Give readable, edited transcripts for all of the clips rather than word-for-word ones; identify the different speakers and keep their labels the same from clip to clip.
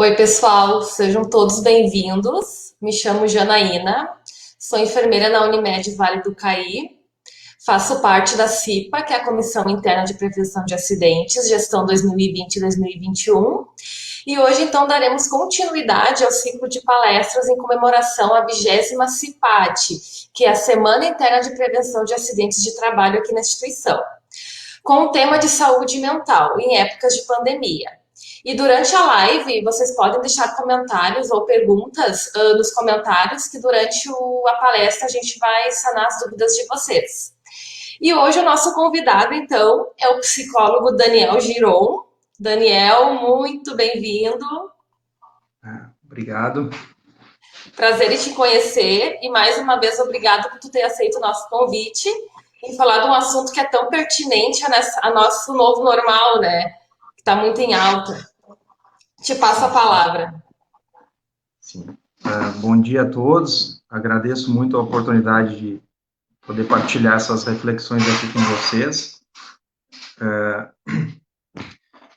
Speaker 1: Oi, pessoal, sejam todos bem-vindos. Me chamo Janaína, sou enfermeira na Unimed Vale do Caí, faço parte da CIPA, que é a Comissão Interna de Prevenção de Acidentes, gestão 2020 e 2021. E hoje, então, daremos continuidade ao ciclo de palestras em comemoração à 20ª CIPAT, que é a Semana Interna de Prevenção de Acidentes de Trabalho aqui na instituição, com o tema de saúde mental em épocas de pandemia. E durante a live, vocês podem deixar comentários ou perguntas nos comentários, que durante a palestra a gente vai sanar as dúvidas de vocês. E hoje o nosso convidado, então, é o psicólogo Daniel Giron. Daniel, muito bem-vindo.
Speaker 2: Obrigado.
Speaker 1: Prazer em te conhecer e, mais uma vez, obrigado por tu ter aceito o nosso convite e falar de um assunto que é tão pertinente a nosso novo normal, né? Que está muito em alta. Te passo a palavra.
Speaker 2: Sim. Bom dia a todos. Agradeço muito a oportunidade de poder partilhar essas reflexões aqui com vocês.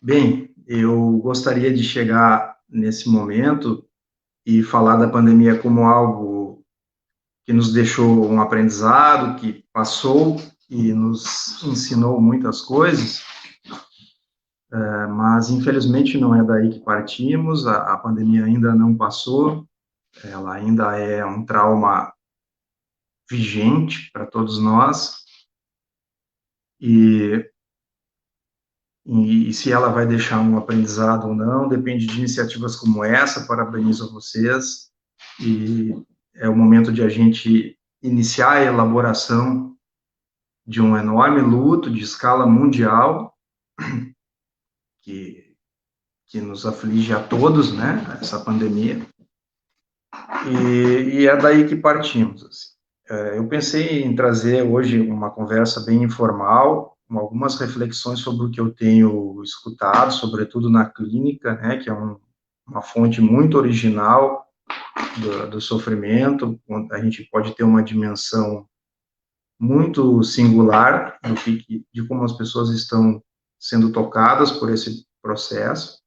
Speaker 2: Bem, eu gostaria de chegar nesse momento e falar da pandemia como algo que nos deixou um aprendizado, que passou e nos ensinou muitas coisas, mas infelizmente não é daí que partimos. A pandemia ainda não passou, ela ainda é um trauma vigente para todos nós, e se ela vai deixar um aprendizado ou não, depende de iniciativas como essa. Parabenizo a vocês, e é o momento de a gente iniciar a elaboração de um enorme luto de escala mundial, que nos aflige a todos, né, essa pandemia, e é daí que partimos, assim. Eu pensei em trazer hoje uma conversa bem informal, com algumas reflexões sobre o que eu tenho escutado, sobretudo na clínica, né, que é uma fonte muito original do sofrimento. A gente pode ter uma dimensão muito singular de como as pessoas estão sendo tocadas por esse processo.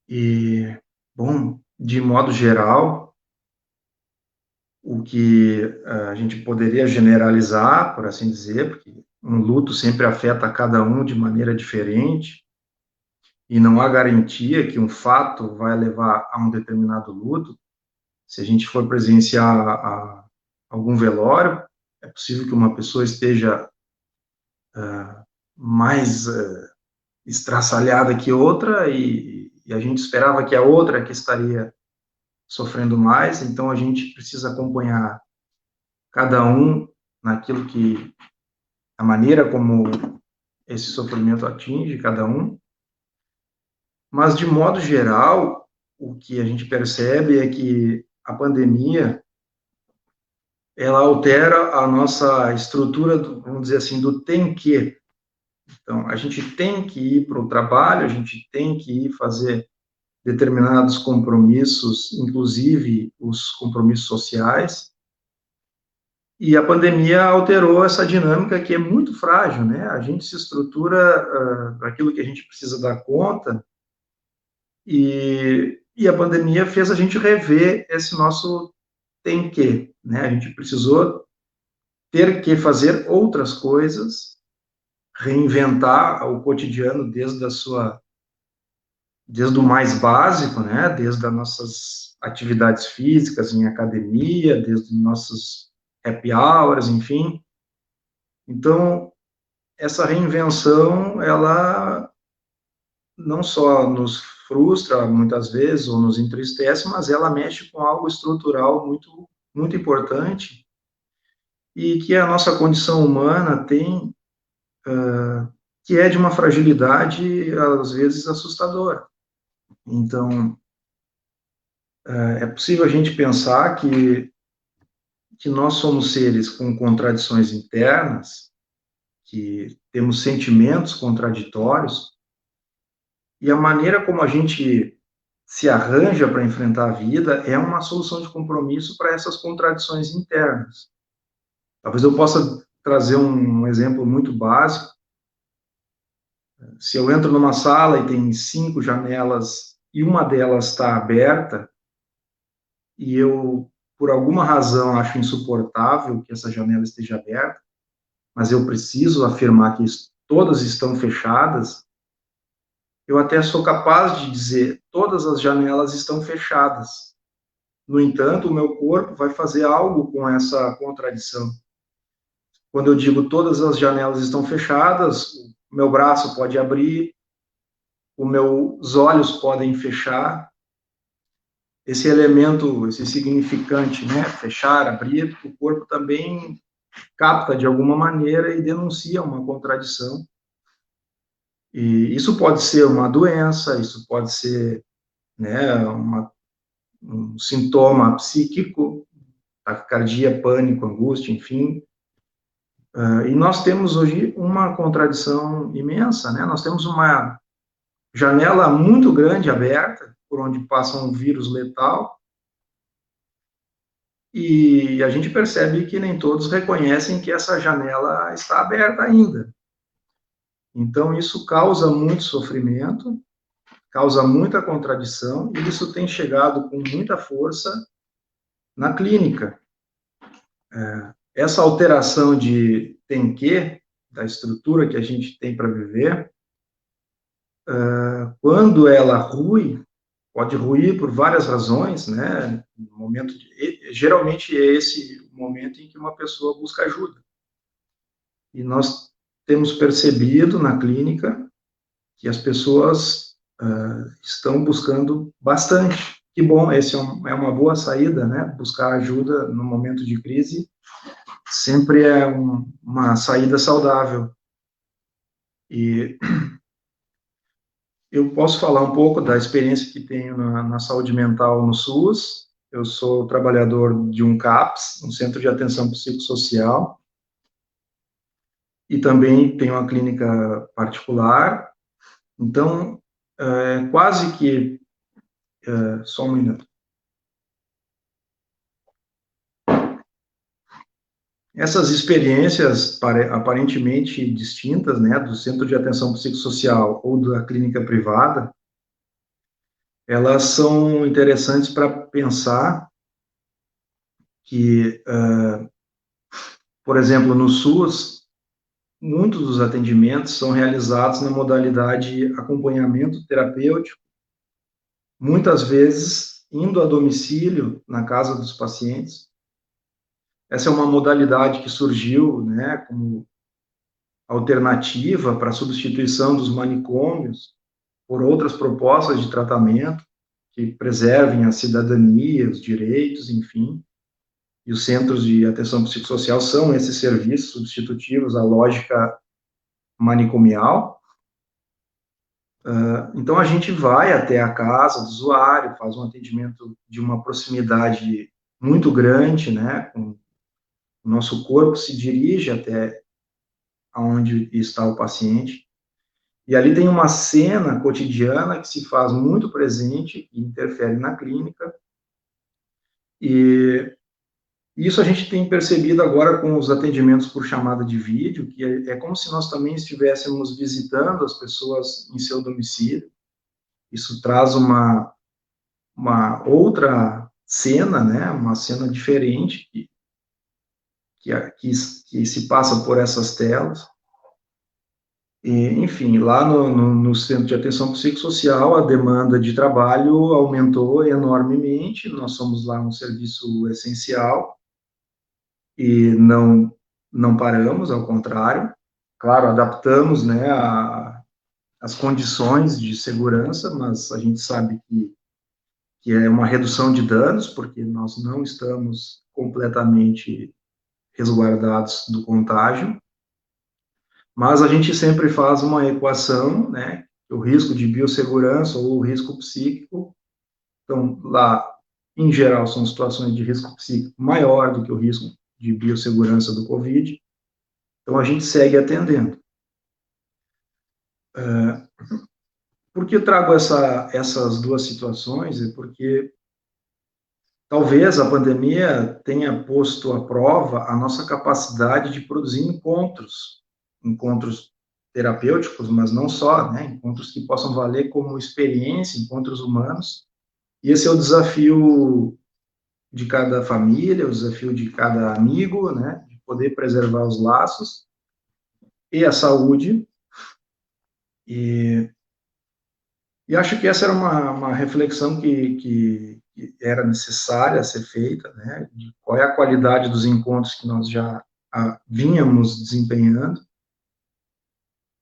Speaker 2: E, bom, de modo geral, o que a gente poderia generalizar, por assim dizer, porque um luto sempre afeta cada um de maneira diferente, e não há garantia que um fato vai levar a um determinado luto. Se a gente for presenciar algum velório, é possível que uma pessoa esteja mais estraçalhada que outra, e a gente esperava que a outra que estaria sofrendo mais. Então a gente precisa acompanhar cada um naquilo que, a maneira como esse sofrimento atinge cada um. Mas, de modo geral, o que a gente percebe é que a pandemia, ela altera a nossa estrutura, vamos dizer assim, do tem que. Então, a gente tem que ir para o trabalho, a gente tem que ir fazer determinados compromissos, inclusive os compromissos sociais, e a pandemia alterou essa dinâmica, que é muito frágil, né? A gente se estrutura para aquilo que a gente precisa dar conta, e a pandemia fez a gente rever esse nosso tem que, né? A gente precisou ter que fazer outras coisas, reinventar o cotidiano desde o mais básico, né? Desde as nossas atividades físicas em academia, desde nossos happy hours, enfim. Então, essa reinvenção, ela não só nos frustra muitas vezes ou nos entristece, mas ela mexe com algo estrutural muito, muito importante, e que a nossa condição humana tem, que é de uma fragilidade, às vezes, assustadora. Então, é possível a gente pensar que nós somos seres com contradições internas, que temos sentimentos contraditórios, e a maneira como a gente se arranja para enfrentar a vida é uma solução de compromisso para essas contradições internas. Talvez eu possa trazer um exemplo muito básico. Se eu entro numa sala e tem 5 janelas e uma delas está aberta, e eu, por alguma razão, acho insuportável que essa janela esteja aberta, mas eu preciso afirmar que todas estão fechadas, eu até sou capaz de dizer todas as janelas estão fechadas. No entanto, o meu corpo vai fazer algo com essa contradição. Quando eu digo todas as janelas estão fechadas, o meu braço pode abrir, os meus olhos podem fechar. Esse elemento, esse significante, né, fechar, abrir, o corpo também capta de alguma maneira e denuncia uma contradição. E isso pode ser uma doença, isso pode ser, né, um sintoma psíquico, taquicardia, pânico, angústia, enfim. E nós temos hoje uma contradição imensa, né? Nós temos uma janela muito grande aberta, por onde passa um vírus letal, e a gente percebe que nem todos reconhecem que essa janela está aberta ainda. Então, isso causa muito sofrimento, causa muita contradição, e isso tem chegado com muita força na clínica. Essa alteração de tem que, da estrutura que a gente tem para viver, quando ela rui, pode ruir por várias razões, né? Geralmente é esse o momento em que uma pessoa busca ajuda. E nós temos percebido na clínica que as pessoas estão buscando bastante. Que bom, esse é uma boa saída, né? Buscar ajuda no momento de crise sempre é uma saída saudável. E eu posso falar um pouco da experiência que tenho na saúde mental no SUS. Eu sou trabalhador de um CAPS, um Centro de Atenção Psicossocial, e também tenho uma clínica particular. Então, quase que... só um minuto. Essas experiências aparentemente distintas, né, do Centro de Atenção Psicossocial ou da clínica privada, elas são interessantes para pensar que, por exemplo, no SUS, muitos dos atendimentos são realizados na modalidade acompanhamento terapêutico, muitas vezes indo a domicílio, na casa dos pacientes. Essa é uma modalidade que surgiu, né, como alternativa para a substituição dos manicômios por outras propostas de tratamento que preservem a cidadania, os direitos, enfim. E os centros de atenção psicossocial são esses serviços substitutivos à lógica manicomial. Então, a gente vai até a casa do usuário, faz um atendimento de uma proximidade muito grande, né? O nosso corpo se dirige até onde está o paciente. E ali tem uma cena cotidiana que se faz muito presente e interfere na clínica. E isso a gente tem percebido agora com os atendimentos por chamada de vídeo, que é como se nós também estivéssemos visitando as pessoas em seu domicílio. Isso traz uma outra cena, né? Uma cena diferente que se passa por essas telas. E, enfim, lá no Centro de Atenção Psicossocial, a demanda de trabalho aumentou enormemente. Nós somos lá um serviço essencial e não paramos, ao contrário. Claro, adaptamos, né, as condições de segurança, mas a gente sabe que é uma redução de danos, porque nós não estamos completamente resguardados do contágio. Mas a gente sempre faz uma equação, né, o risco de biossegurança ou o risco psíquico. Então, lá, em geral, são situações de risco psíquico maior do que o risco de biossegurança do Covid. Então, a gente segue atendendo. Por que eu trago essas duas situações? É porque talvez a pandemia tenha posto à prova a nossa capacidade de produzir encontros terapêuticos, mas não só, né? Encontros que possam valer como experiência, encontros humanos. E esse é o desafio de cada família, o desafio de cada amigo, né? De poder preservar os laços e a saúde. E, e acho que essa era uma reflexão que era necessária ser feita, né? De qual é a qualidade dos encontros que nós já vínhamos desempenhando.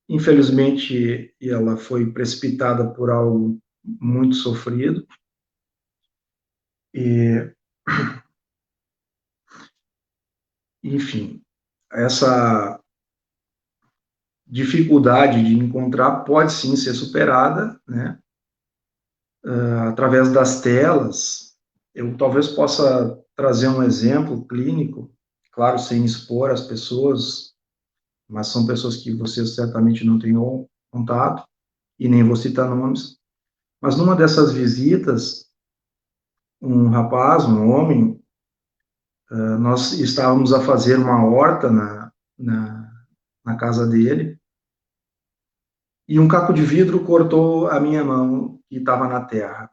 Speaker 2: Infelizmente, ela foi precipitada por algo muito sofrido. E, enfim, essa dificuldade de encontrar pode sim ser superada, né? Através das telas. Eu talvez possa trazer um exemplo clínico, claro, sem expor as pessoas, mas são pessoas que vocês certamente não têm contato, e nem vou citar nomes. Mas numa dessas visitas, um rapaz, um homem, nós estávamos a fazer uma horta na casa dele, e um caco de vidro cortou a minha mão que estava na terra.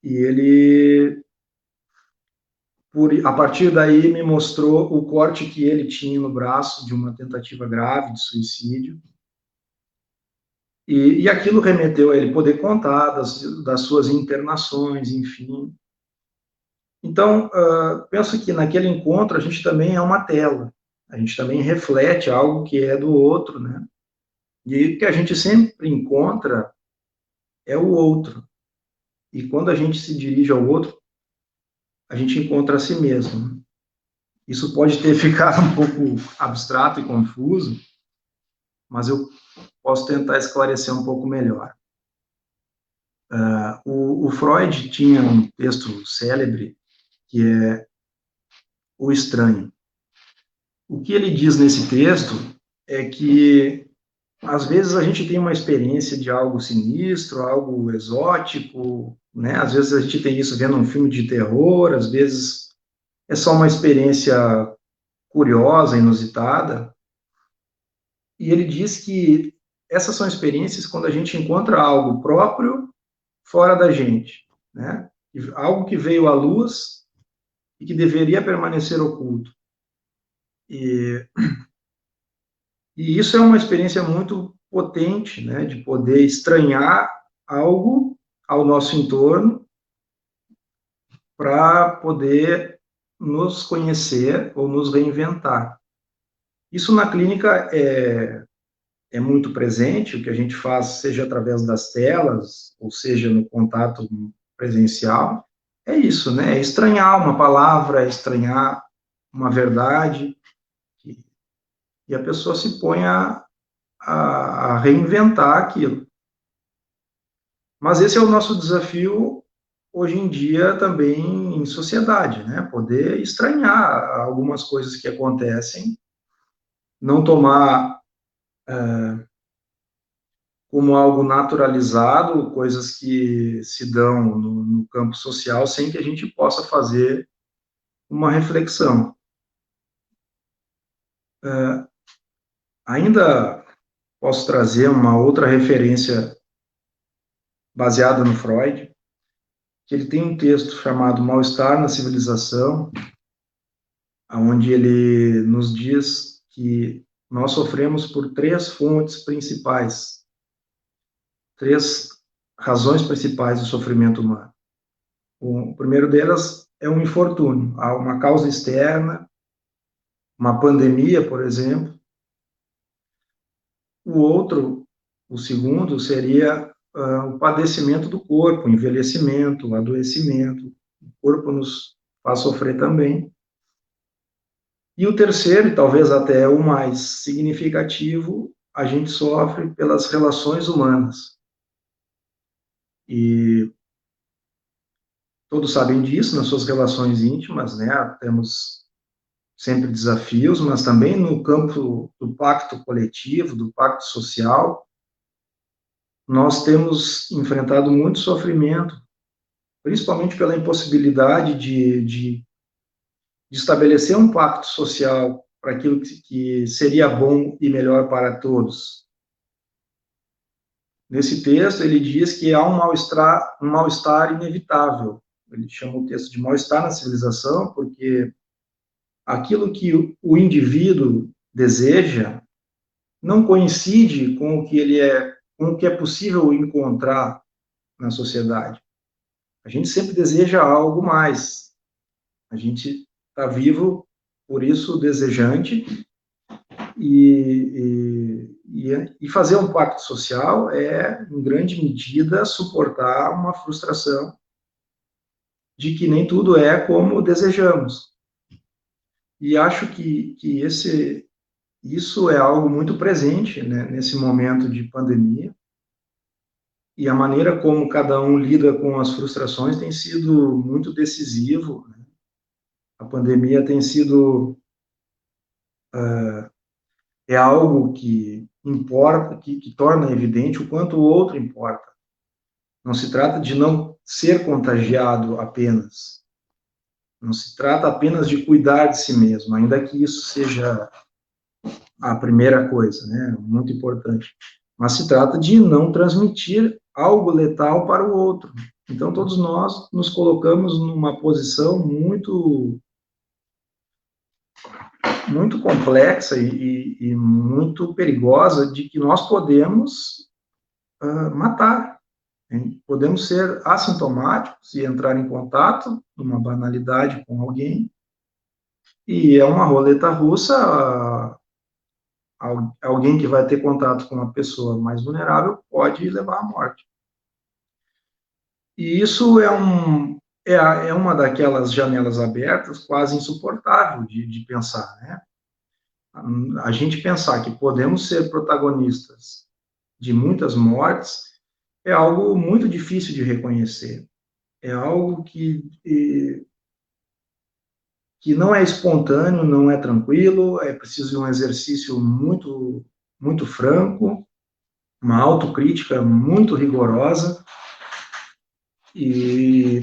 Speaker 2: E ele, a partir daí, me mostrou o corte que ele tinha no braço de uma tentativa grave de suicídio. E aquilo remeteu a ele poder contar das suas internações, enfim. Então, penso que naquele encontro a gente também é uma tela, a gente também reflete algo que é do outro, né? E o que a gente sempre encontra é o outro. E quando a gente se dirige ao outro, a gente encontra a si mesmo. Isso pode ter ficado um pouco abstrato e confuso, mas eu posso tentar esclarecer um pouco melhor. O Freud tinha um texto célebre que é O Estranho. O que ele diz nesse texto é que às vezes a gente tem uma experiência de algo sinistro, algo exótico, né? Às vezes a gente tem isso vendo um filme de terror, às vezes é só uma experiência curiosa, inusitada. E ele diz que essas são experiências quando a gente encontra algo próprio fora da gente, né? Algo que veio à luz e que deveria permanecer oculto. E, e isso é uma experiência muito potente, né? De poder estranhar algo ao nosso entorno para poder nos conhecer ou nos reinventar. Isso na clínica é muito presente, o que a gente faz, seja através das telas, ou seja no contato presencial, é isso, né? É estranhar uma palavra, é estranhar uma verdade, e a pessoa se põe a reinventar aquilo. Mas esse é o nosso desafio hoje em dia também em sociedade, né? Poder estranhar algumas coisas que acontecem, não tomar como algo naturalizado, coisas que se dão no campo social, sem que a gente possa fazer uma reflexão. Ainda posso trazer uma outra referência baseada no Freud, que ele tem um texto chamado Mal-Estar na Civilização, onde ele nos diz que nós sofremos por três fontes principais, três razões principais do sofrimento humano. O primeiro delas é um infortúnio, há uma causa externa, uma pandemia, por exemplo. O outro, o segundo, seria o padecimento do corpo, o envelhecimento, o adoecimento. O corpo nos faz sofrer também. E o terceiro, e talvez até o mais significativo, a gente sofre pelas relações humanas. E todos sabem disso nas suas relações íntimas, né? Temos sempre desafios, mas também no campo do pacto coletivo, do pacto social, nós temos enfrentado muito sofrimento, principalmente pela impossibilidade de estabelecer um pacto social para aquilo que seria bom e melhor para todos. Nesse texto, ele diz que há um mal-estar inevitável. Ele chama o texto de mal-estar na civilização, porque aquilo que o indivíduo deseja não coincide com o que ele é, com o que é possível encontrar na sociedade. A gente sempre deseja algo mais. A gente está vivo, por isso desejante, e fazer um pacto social é, em grande medida, suportar uma frustração de que nem tudo é como desejamos. E acho que isso é algo muito presente, né, nesse momento de pandemia, e a maneira como cada um lida com as frustrações tem sido muito decisivo, né? A pandemia tem sido é algo que importa, que torna evidente o quanto o outro importa. Não se trata de não ser contagiado apenas, não se trata apenas de cuidar de si mesmo, ainda que isso seja a primeira coisa, né, muito importante. Mas se trata de não transmitir algo letal para o outro. Então, todos nós nos colocamos numa posição muito complexa e muito perigosa de que nós podemos matar. Podemos ser assintomáticos e entrar em contato, numa banalidade, com alguém, e é uma roleta russa. Alguém que vai ter contato com uma pessoa mais vulnerável pode levar à morte. E isso é uma daquelas janelas abertas quase insuportável de pensar, né? A gente pensar que podemos ser protagonistas de muitas mortes é algo muito difícil de reconhecer. É algo que não é espontâneo, não é tranquilo, é preciso de um exercício muito franco, uma autocrítica muito rigorosa, e,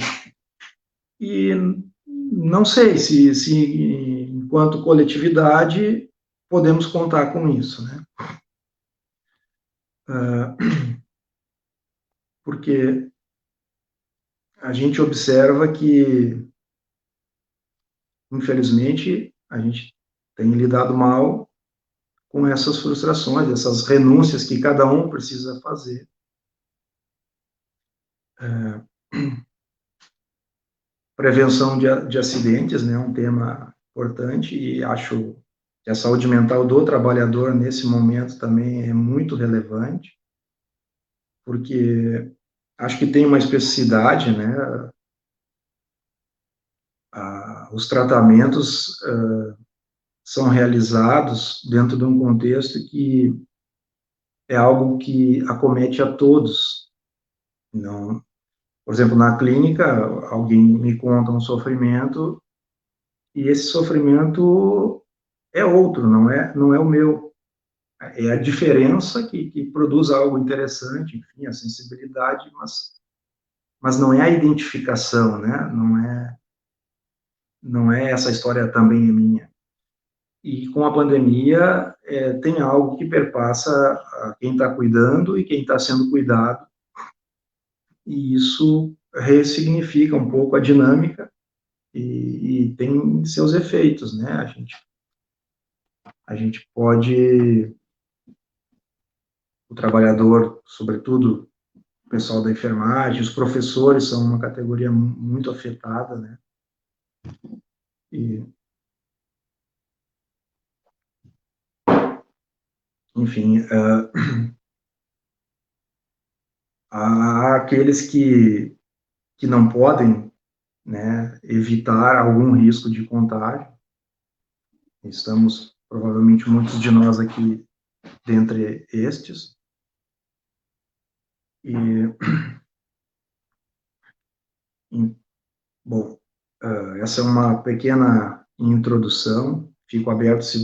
Speaker 2: e não sei se, enquanto coletividade, podemos contar com isso, né? Porque a gente observa que, infelizmente, a gente tem lidado mal com essas frustrações, essas renúncias que cada um precisa fazer. Prevenção de acidentes, né, é um tema importante, e acho que a saúde mental do trabalhador nesse momento também é muito relevante, porque acho que tem uma especificidade, né, os tratamentos são realizados dentro de um contexto que é algo que acomete a todos. Não, por exemplo, na clínica, alguém me conta um sofrimento e esse sofrimento é outro, não é o meu. É a diferença que produz algo interessante, enfim, a sensibilidade, mas não é a identificação, né? Não é essa história também é minha. E com a pandemia, tem algo que perpassa a quem está cuidando e quem está sendo cuidado, e isso ressignifica um pouco a dinâmica e tem seus efeitos, né? A gente pode, o trabalhador, sobretudo o pessoal da enfermagem, os professores são uma categoria muito afetada, né? E, enfim, há aqueles que não podem, né, evitar algum risco de contágio. Estamos, provavelmente, muitos de nós aqui dentre estes. E, bom, essa é uma pequena introdução. Fico aberto se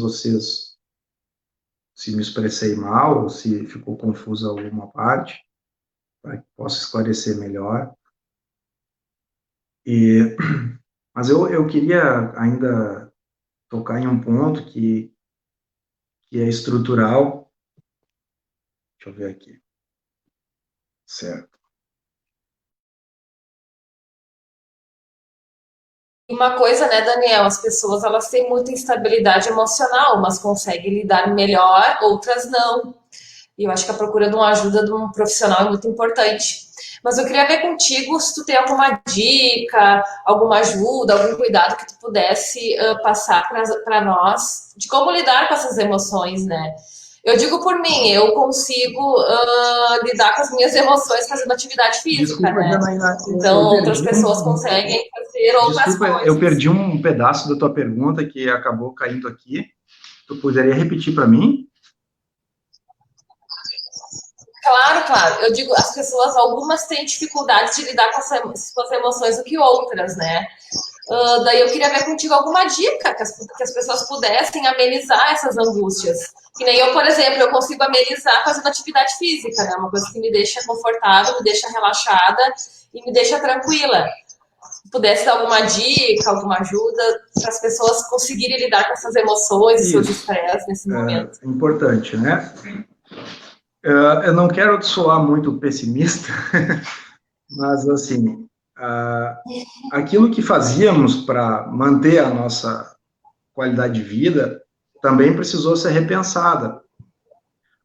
Speaker 2: me expressei mal, ou se ficou confusa alguma parte, para que possa esclarecer melhor. Mas eu queria ainda tocar em um ponto que é estrutural. Deixa eu ver aqui. certo.
Speaker 1: E uma coisa, né, Daniel, as pessoas elas têm muita instabilidade emocional, umas conseguem lidar melhor, outras não. E eu acho que a procura de uma ajuda de um profissional é muito importante. Mas eu queria ver contigo se tu tem alguma dica, alguma ajuda, algum cuidado que tu pudesse passar para nós de como lidar com essas emoções, né? Eu digo por mim, eu consigo lidar com as minhas emoções fazendo atividade física,
Speaker 2: Desculpa,
Speaker 1: né?
Speaker 2: Janaína,
Speaker 1: Então
Speaker 2: eu
Speaker 1: outras
Speaker 2: perdi
Speaker 1: pessoas conseguem fazer outras
Speaker 2: desculpa, eu
Speaker 1: coisas.
Speaker 2: perdi um pedaço da tua pergunta que acabou caindo aqui. Tu poderia repetir para mim?
Speaker 1: Claro, claro. Eu digo, as pessoas, algumas têm dificuldades de lidar com as emoções do que outras, né? Daí eu queria ver contigo alguma dica que as pessoas pudessem amenizar essas angústias. Que nem eu, por exemplo, eu consigo amenizar fazendo atividade física, né? Uma coisa que me deixa confortável, me deixa relaxada e me deixa tranquila. Se pudesse dar alguma dica, alguma ajuda para as pessoas conseguirem lidar com essas emoções e seus
Speaker 2: Isso,
Speaker 1: estresses nesse momento.
Speaker 2: é importante, né? Eu não quero soar muito pessimista, mas assim, aquilo que fazíamos para manter a nossa qualidade de vida também precisou ser repensada.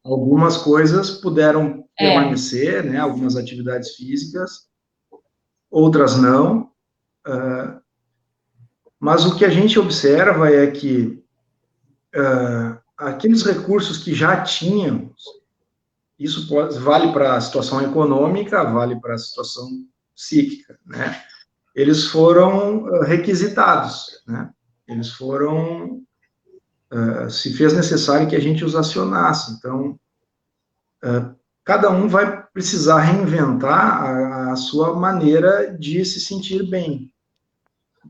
Speaker 2: Algumas coisas puderam
Speaker 1: É,
Speaker 2: permanecer, né? Algumas atividades físicas, outras não. Mas o que a gente observa é que aqueles recursos que já tínhamos, isso vale para a situação econômica, vale para a situação psíquica, né? Eles foram requisitados, né? Eles foram, se fez necessário que a gente os acionasse. Então, cada um vai precisar reinventar a sua maneira de se sentir bem.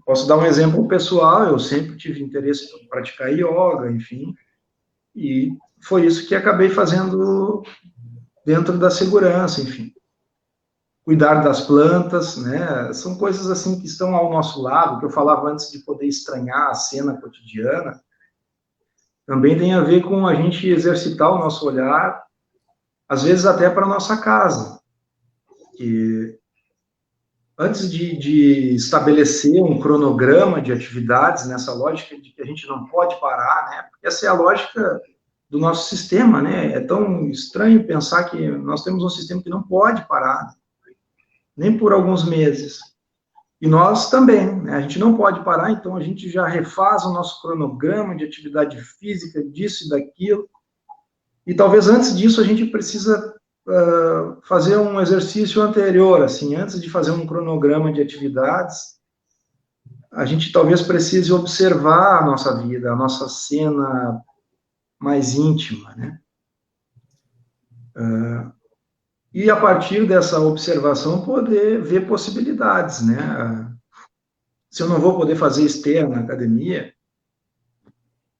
Speaker 2: Posso dar um exemplo pessoal, eu sempre tive interesse em praticar yoga, enfim, e foi isso que acabei fazendo dentro da segurança, enfim. Cuidar das plantas, né? São coisas assim que estão ao nosso lado, que eu falava antes de poder estranhar a cena cotidiana, também tem a ver com a gente exercitar o nosso olhar, às vezes até para a nossa casa, que antes de estabelecer um cronograma de atividades nessa lógica de que a gente não pode parar, né? Porque essa é a lógica do nosso sistema, né? É tão estranho pensar que nós temos um sistema que não pode parar, nem por alguns meses. E nós também, né? A gente não pode parar, então a gente já refaz o nosso cronograma de atividade física, disso e daquilo. E talvez antes disso a gente precisa fazer um exercício anterior, assim, antes de fazer um cronograma de atividades, a gente talvez precise observar a nossa vida, a nossa cena mais íntima, né? E a partir dessa observação poder ver possibilidades, né? Se eu não vou poder fazer esteira na academia,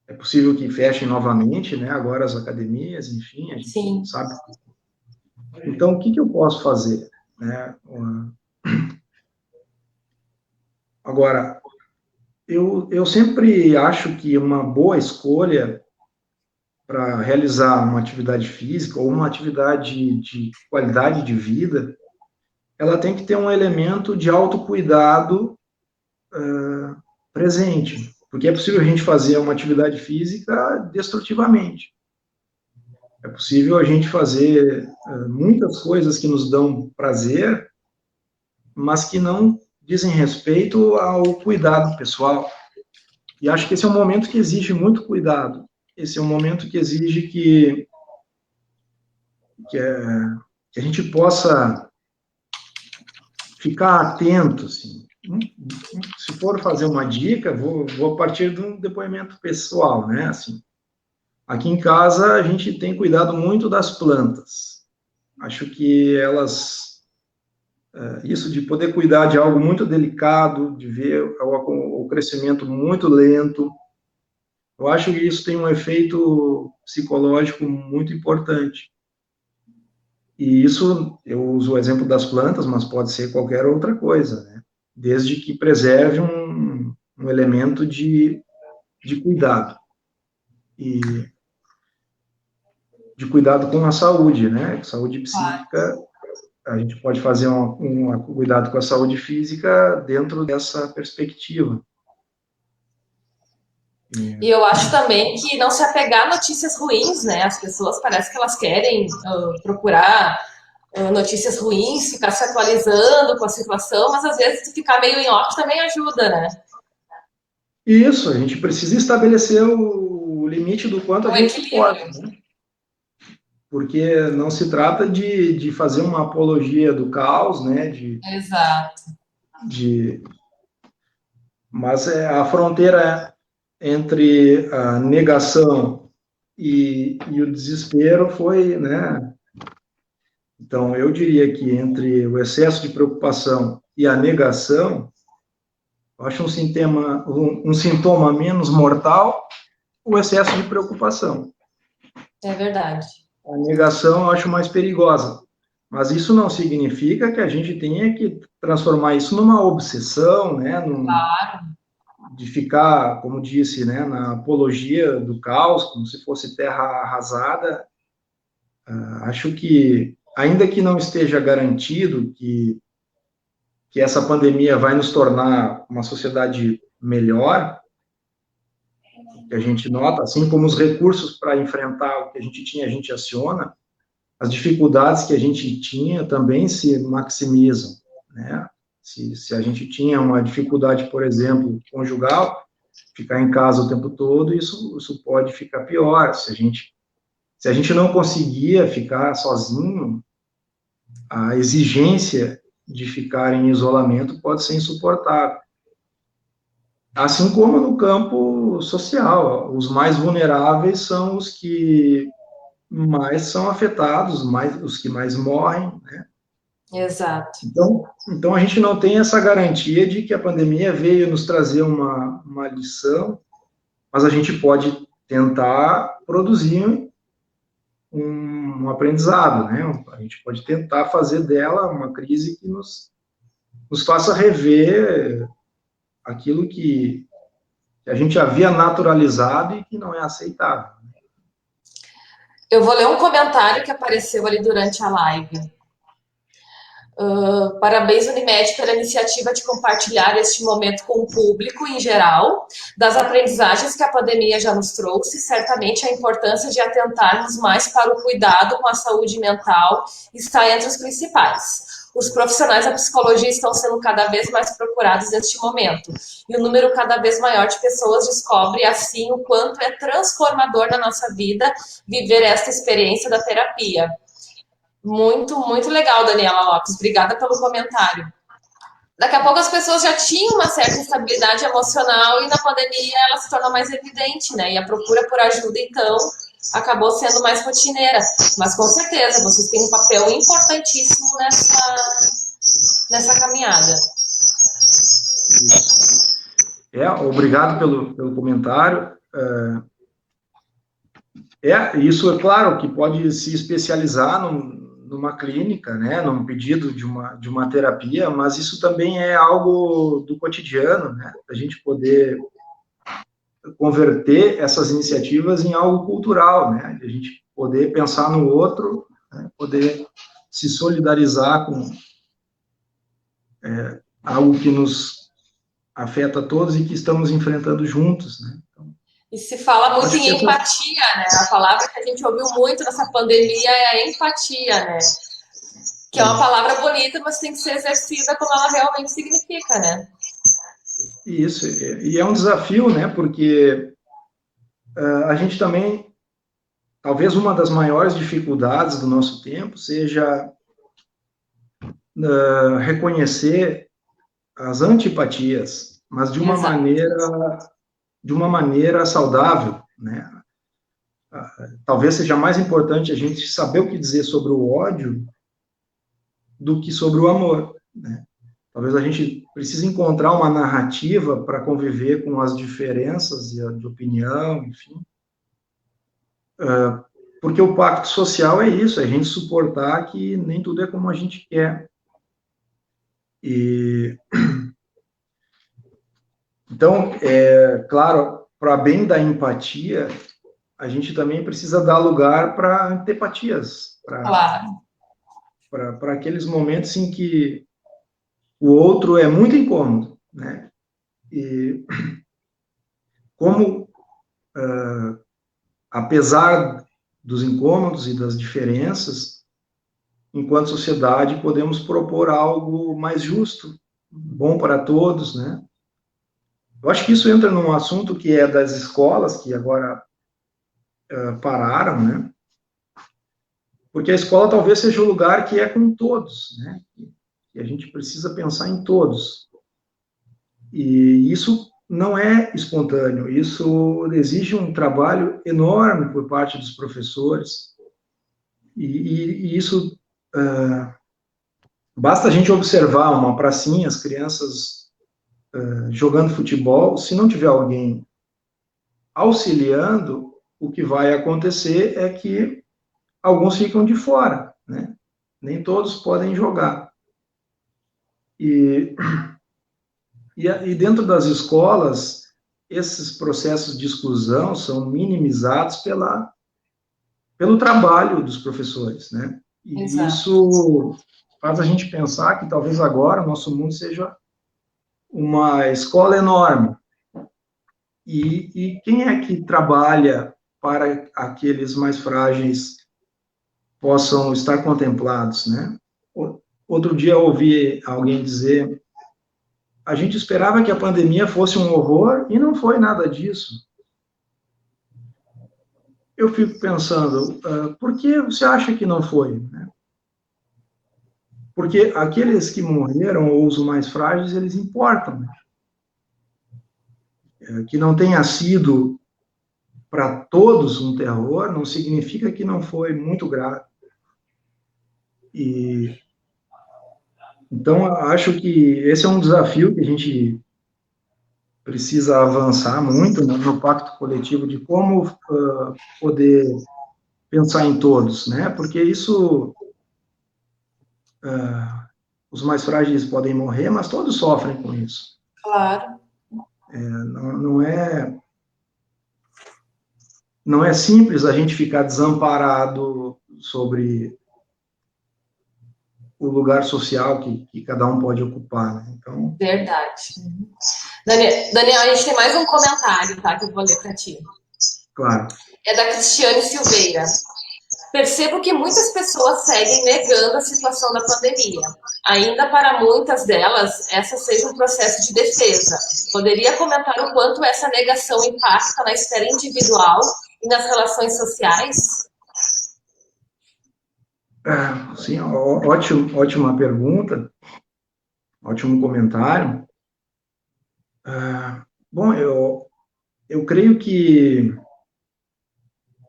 Speaker 2: é possível que fechem novamente, né? Agora as academias, enfim, a gente não
Speaker 1: sim.
Speaker 2: sabe. Então, o que eu posso fazer, né? Agora, eu sempre acho que uma boa escolha para realizar uma atividade física ou uma atividade de qualidade de vida, ela tem que ter um elemento de autocuidado presente, porque é possível a gente fazer uma atividade física destrutivamente. É possível a gente fazer muitas coisas que nos dão prazer, mas que não dizem respeito ao cuidado pessoal. E acho que esse é um momento que exige muito cuidado. Esse é um momento que exige que, é, que a gente possa ficar atento, assim. Se for fazer uma dica, vou a partir de um depoimento pessoal, né? Assim, aqui em casa a gente tem cuidado muito das plantas. Acho que elas, isso de poder cuidar de algo muito delicado, de ver o crescimento muito lento, eu acho que isso tem um efeito psicológico muito importante. E isso, eu uso o exemplo das plantas, mas pode ser qualquer outra coisa, né? Desde que preserve um elemento de cuidado. E de cuidado com a saúde, né? Saúde psíquica a gente pode fazer um cuidado com a saúde física dentro dessa perspectiva.
Speaker 1: E eu acho também que não se apegar a notícias ruins, né? As pessoas parece que elas querem procurar notícias ruins, ficar se atualizando com a situação, mas às vezes ficar meio em off também ajuda, né?
Speaker 2: Isso, a gente precisa estabelecer o limite do quanto a
Speaker 1: O
Speaker 2: gente suporta,
Speaker 1: equilíbrio.
Speaker 2: né? Porque não se trata de fazer uma apologia do caos, né?
Speaker 1: Exato.
Speaker 2: De, mas a fronteira entre a negação e o desespero foi, né? Então, eu diria que entre o excesso de preocupação e a negação, eu acho um sintoma menos mortal o excesso de preocupação.
Speaker 1: É verdade.
Speaker 2: A negação eu acho mais perigosa. Mas isso não significa que a gente tenha que transformar isso numa obsessão, né? De ficar, como disse, né, na apologia do caos, como se fosse terra arrasada. Acho que, ainda que não esteja garantido que essa pandemia vai nos tornar uma sociedade melhor, que a gente nota, assim como os recursos para enfrentar o que a gente tinha, a gente aciona, as dificuldades que a gente tinha também se maximizam, né? Se a gente tinha uma dificuldade, por exemplo, conjugal, ficar em casa o tempo todo, isso pode ficar pior. Se a gente não conseguia ficar sozinho, a exigência de ficar em isolamento pode ser insuportável. Assim como no campo social, os mais vulneráveis são os que mais são afetados, os que mais morrem, né?
Speaker 1: Exato.
Speaker 2: Então, a gente não tem essa garantia de que a pandemia veio nos trazer uma lição, mas a gente pode tentar produzir um aprendizado, né? A gente pode tentar fazer dela uma crise que nos faça rever aquilo que a gente havia naturalizado e que não é aceitável.
Speaker 1: Eu vou ler um comentário que apareceu ali durante a live. Parabéns, Unimed, pela iniciativa de compartilhar este momento com o público em geral, das aprendizagens que a pandemia já nos trouxe. Certamente a importância de atentarmos mais para o cuidado com a saúde mental está entre os principais. Os profissionais da psicologia estão sendo cada vez mais procurados neste momento, e o número cada vez maior de pessoas descobre assim o quanto é transformador na nossa vida viver esta experiência da terapia. Muito, muito legal, Daniela Lopes. Obrigada pelo comentário. Daqui a pouco as pessoas já tinham uma certa instabilidade emocional e na pandemia ela se tornou mais evidente, né? E a procura por ajuda, então, acabou sendo mais rotineira. Mas com certeza, vocês têm um papel importantíssimo nessa caminhada.
Speaker 2: Obrigado pelo comentário. Isso é claro que pode se especializar numa clínica, né, num pedido de uma terapia, mas isso também é algo do cotidiano, né, a gente poder converter essas iniciativas em algo cultural, né, a gente poder pensar no outro, né, poder se solidarizar com algo que nos afeta a todos e que estamos enfrentando juntos, né.
Speaker 1: E se fala muito
Speaker 2: Acho que
Speaker 1: em empatia, né? A palavra que a gente ouviu muito nessa pandemia é a empatia, né? Que é uma palavra bonita, mas tem que ser exercida como ela realmente significa, né?
Speaker 2: Isso, e é um desafio, né, porque a gente também, talvez uma das maiores dificuldades do nosso tempo seja reconhecer as antipatias, mas
Speaker 1: Exato.
Speaker 2: de uma maneira saudável, né? Talvez seja mais importante a gente saber o que dizer sobre o ódio do que sobre o amor, né? Talvez a gente precise encontrar uma narrativa para conviver com as diferenças de opinião, enfim. Porque o pacto social é isso, é a gente suportar que nem tudo é como a gente quer. E então, claro, para bem da empatia, a gente também precisa dar lugar para antipatias,
Speaker 1: Claro.
Speaker 2: para aqueles momentos em que o outro é muito incômodo, né? E como, apesar dos incômodos e das diferenças, enquanto sociedade, podemos propor algo mais justo, bom para todos, né? Eu acho que isso entra num assunto que é das escolas, que agora pararam, né? Porque a escola talvez seja o lugar que é com todos, né? E a gente precisa pensar em todos. E isso não é espontâneo, isso exige um trabalho enorme por parte dos professores. E isso, basta a gente observar uma pracinha, as crianças jogando futebol, se não tiver alguém auxiliando, o que vai acontecer é que alguns ficam de fora, né? Nem todos podem jogar. E, e dentro das escolas, esses processos de exclusão são minimizados pelo trabalho dos professores, né? E
Speaker 1: Exato.
Speaker 2: isso faz a gente pensar que talvez agora o nosso mundo seja uma escola enorme. E quem é que trabalha para aqueles mais frágeis possam estar contemplados, né? Outro dia eu ouvi alguém dizer, a gente esperava que a pandemia fosse um horror e não foi nada disso. Eu fico pensando, por que você acha que não foi, né? Porque aqueles que morreram, ou os mais frágeis, eles importam, né? Que não tenha sido para todos um terror, não significa que não foi muito grave. E então acho que esse é um desafio que a gente precisa avançar muito, né, no pacto coletivo de como poder pensar em todos, né? Porque isso os mais frágeis podem morrer, mas todos sofrem com isso.
Speaker 1: Claro.
Speaker 2: Não, não é simples a gente ficar desamparado sobre o lugar social que cada um pode ocupar, né? Então,
Speaker 1: Verdade. Daniel, a gente tem mais um comentário, tá? Que eu vou ler para ti.
Speaker 2: claro.
Speaker 1: É da Cristiane Silveira. Percebo que muitas pessoas seguem negando a situação da pandemia. Ainda para muitas delas, essa seja um processo de defesa. Poderia comentar o quanto essa negação impacta na esfera individual e nas relações sociais?
Speaker 2: Sim, ótima pergunta, ótimo comentário. Bom, eu creio que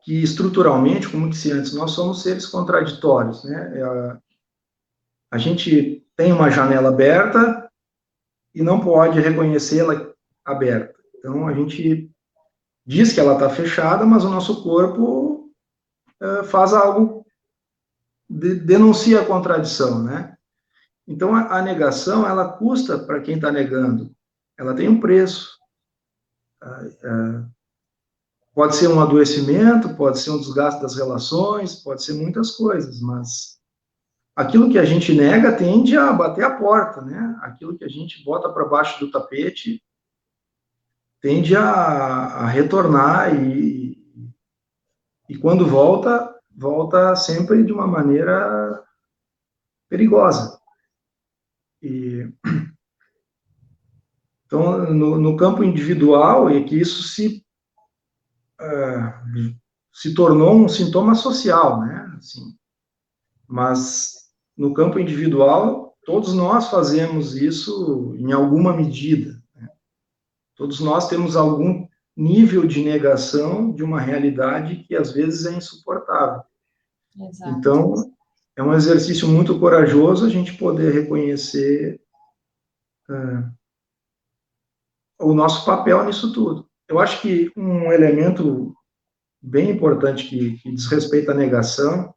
Speaker 2: estruturalmente, como disse antes, nós somos seres contraditórios, né? A gente tem uma janela aberta e não pode reconhecê-la aberta. Então, a gente diz que ela está fechada, mas o nosso corpo faz algo, denuncia a contradição, né? Então, a negação, ela custa para quem está negando. Ela tem um preço. Pode ser um adoecimento, pode ser um desgaste das relações, pode ser muitas coisas, mas aquilo que a gente nega tende a bater a porta, né? Aquilo que a gente bota para baixo do tapete tende a retornar e quando volta, volta sempre de uma maneira perigosa. E, então, no campo individual, é que isso se tornou um sintoma social, né? Assim, mas no campo individual, todos nós fazemos isso em alguma medida. Né? Todos nós temos algum nível de negação de uma realidade que às vezes é insuportável.
Speaker 1: Exato.
Speaker 2: Então, é um exercício muito corajoso a gente poder reconhecer o nosso papel nisso tudo. Eu acho que um elemento bem importante que diz respeito à negação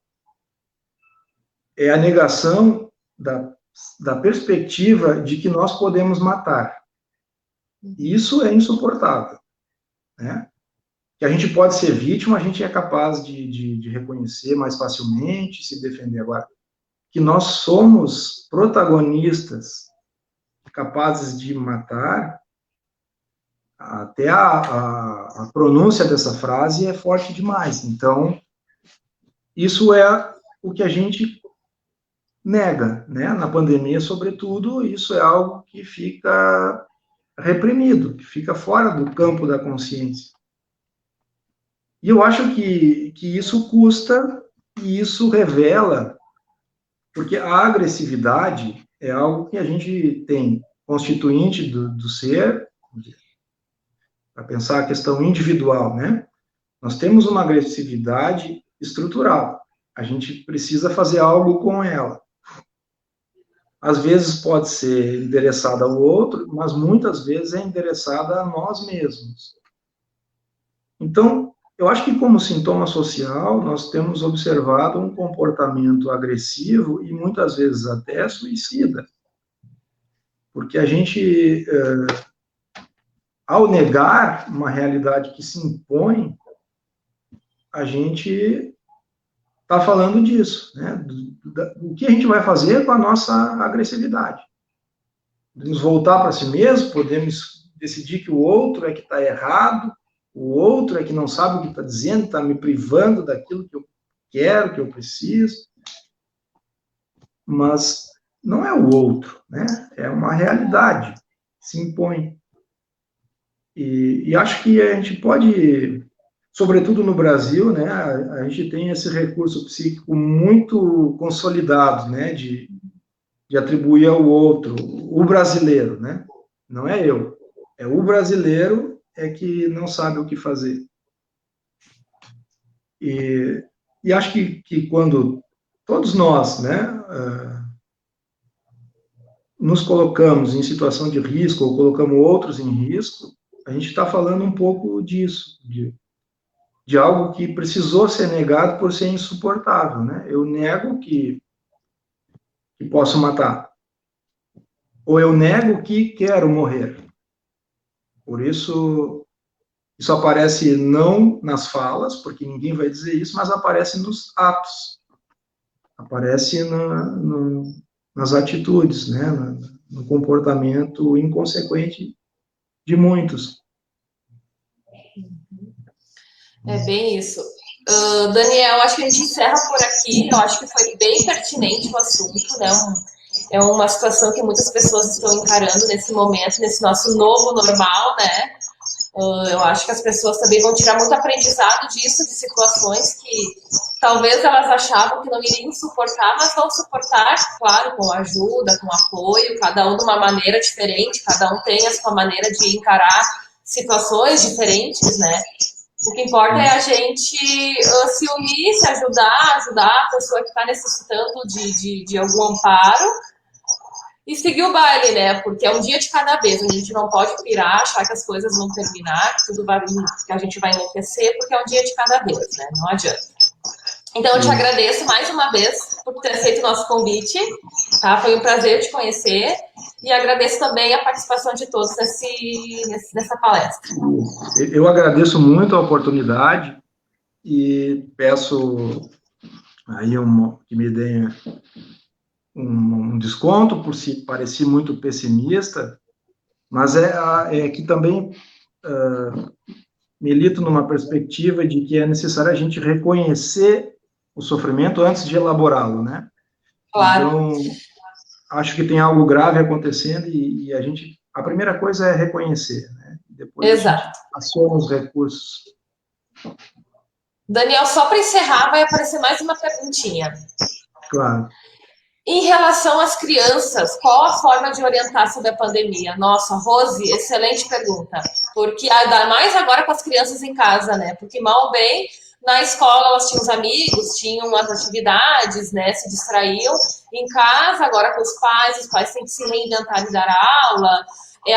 Speaker 2: é a negação da perspectiva de que nós podemos matar. E isso é insuportável, né? Que a gente pode ser vítima, a gente é capaz de reconhecer mais facilmente, se defender. Agora, que nós somos protagonistas capazes de matar, até a pronúncia dessa frase é forte demais. Então, isso é o que a gente nega, né? Na pandemia, sobretudo, isso é algo que fica reprimido, que fica fora do campo da consciência. E eu acho que isso custa, e isso revela, porque a agressividade é algo que a gente tem constituinte do ser, para pensar a questão individual, né? Nós temos uma agressividade estrutural. A gente precisa fazer algo com ela. Às vezes pode ser endereçada ao outro, mas muitas vezes é endereçada a nós mesmos. Então, eu acho que como sintoma social, nós temos observado um comportamento agressivo e muitas vezes até suicida. Porque a gente, ao negar uma realidade que se impõe, a gente está falando disso, né? Do que a gente vai fazer com a nossa agressividade. Podemos voltar para si mesmo, podemos decidir que o outro é que está errado, o outro é que não sabe o que está dizendo, está me privando daquilo que eu quero, que eu preciso. Mas não é o outro, né? É uma realidade que se impõe. E acho que a gente pode, sobretudo no Brasil, né? A gente tem esse recurso psíquico muito consolidado, né? De atribuir ao outro, o brasileiro, né? Não é eu, é o brasileiro é que não sabe o que fazer. E acho que quando todos nós, né, nos colocamos em situação de risco ou colocamos outros em risco, a gente está falando um pouco disso, de algo que precisou ser negado por ser insuportável, né? Eu nego que posso matar, ou eu nego que quero morrer. Por isso aparece não nas falas, porque ninguém vai dizer isso, mas aparece nos atos, aparece nas atitudes, né? No comportamento inconsequente de muitos.
Speaker 1: É bem isso. Daniel, acho que a gente encerra por aqui. Eu acho que foi bem pertinente o assunto, né? É uma situação que muitas pessoas estão encarando nesse momento, nesse nosso novo normal, né? Eu acho que as pessoas também vão tirar muito aprendizado disso, de situações que talvez elas achavam que não iriam suportar, mas vão suportar, claro, com ajuda, com apoio, cada um de uma maneira diferente, cada um tem a sua maneira de encarar situações diferentes, né? O que importa é a gente se unir, se ajudar a pessoa que está necessitando de algum amparo e seguir o baile, né? Porque é um dia de cada vez. A gente não pode pirar, achar que as coisas vão terminar, que tudo vai, que a gente vai enlouquecer, porque é um dia de cada vez, né? Não adianta. Então, eu te agradeço mais uma vez por ter aceito o nosso convite, tá? Foi um prazer te conhecer e agradeço também a participação de todos nessa palestra.
Speaker 2: Eu agradeço muito a oportunidade e peço aí que me deem um desconto por se parecer muito pessimista, mas é que também milito numa perspectiva de que é necessário a gente reconhecer o sofrimento antes de elaborá-lo, né?
Speaker 1: Claro.
Speaker 2: Então, acho que tem algo grave acontecendo e a primeira coisa é reconhecer, né? Depois
Speaker 1: Exato.
Speaker 2: a gente aciona os recursos.
Speaker 1: Daniel, só para encerrar, vai aparecer mais uma perguntinha.
Speaker 2: Claro.
Speaker 1: Em relação às crianças, qual a forma de orientar sobre a pandemia? Nossa, Rose, excelente pergunta. Porque ainda mais agora com as crianças em casa, né? Porque mal ou bem, na escola elas tinham os amigos, tinham as atividades, né? Se distraíam. Em casa, agora com os pais têm que se reinventar e dar aula.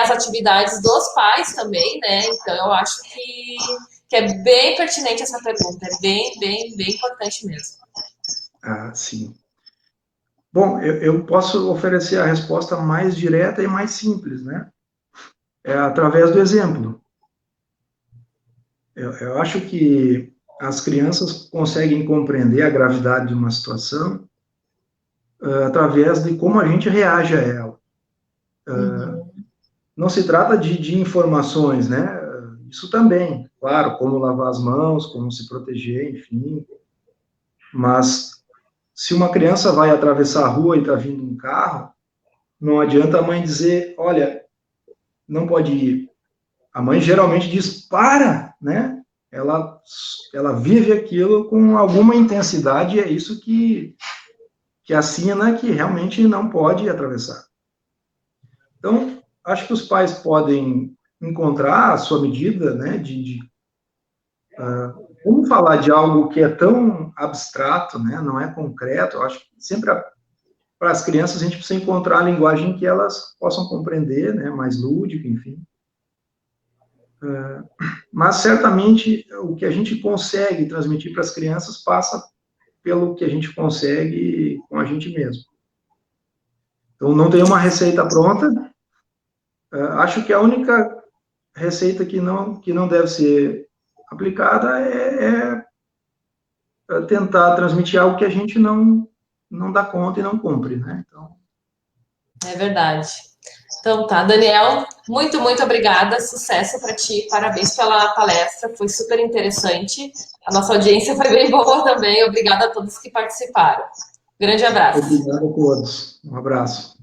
Speaker 1: As atividades dos pais também, né? Então eu acho que é bem pertinente essa pergunta. É bem importante mesmo.
Speaker 2: Ah, sim. Bom, eu posso oferecer a resposta mais direta e mais simples, né? É através do exemplo. Eu acho que as crianças conseguem compreender a gravidade de uma situação através de como a gente reage a ela.
Speaker 1: Uhum.
Speaker 2: Não se trata de informações, né? Isso também, claro, como lavar as mãos, como se proteger, enfim. Mas se uma criança vai atravessar a rua e está vindo um carro, não adianta a mãe dizer, olha, não pode ir. A mãe geralmente diz, para, né? Ela vive aquilo com alguma intensidade e é isso que assina que realmente não pode atravessar. Então, acho que os pais podem encontrar a sua medida, né, como falar de algo que é tão abstrato, né, não é concreto. Eu acho que sempre para as crianças a gente precisa encontrar a linguagem que elas possam compreender, né, mais lúdica, enfim. Mas certamente o que a gente consegue transmitir para as crianças passa pelo que a gente consegue com a gente mesmo. Então, não tem uma receita pronta. Acho que a única receita que não deve ser aplicada é tentar transmitir algo que a gente não dá conta e não cumpre, né? Então,
Speaker 1: É verdade. Então tá, Daniel, muito obrigada, sucesso para ti, parabéns pela palestra, foi super interessante. A nossa audiência foi bem boa também, obrigada a todos que participaram. Grande abraço.
Speaker 2: obrigado a todos. Um abraço.